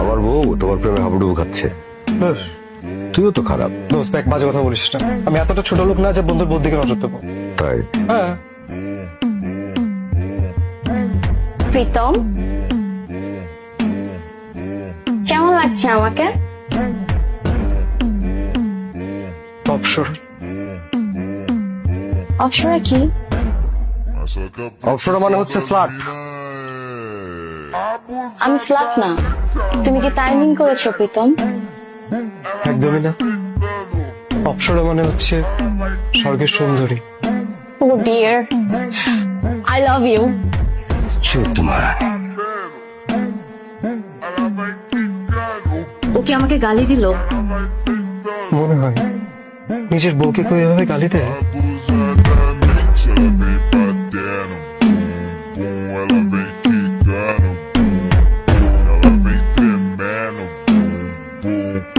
আমার বউ তোমার প্রেমে হাবুডুবু খাচ্ছে। তুইও তো খারাপ। দোস্ত এক বাজে কথা বলিস না, আমি এতটা ছোট লোক না যে বন্ধুর বউর দিকে নজর দেবো। তাই হ্যাঁ প্রীতম, কেমন লাগছে আমাকে? অবসর। অপসরা কি? অপসরা মানে হচ্ছে স্লাট। আমি স্লাট না। তুমি কি টাইমিং করেছো প্রীতম? একদমই না। অপসরা মানে হচ্ছে স্বর্গের সুন্দরী। ও ডিয়ার, আই লাভ ইউ। তোমার ও কি আমাকে গালি দিল? মনে হয় নিজের বউকে কেউ এভাবে গালি দেয়? Ela vem quicando, ela vem tremendo, bum, bum.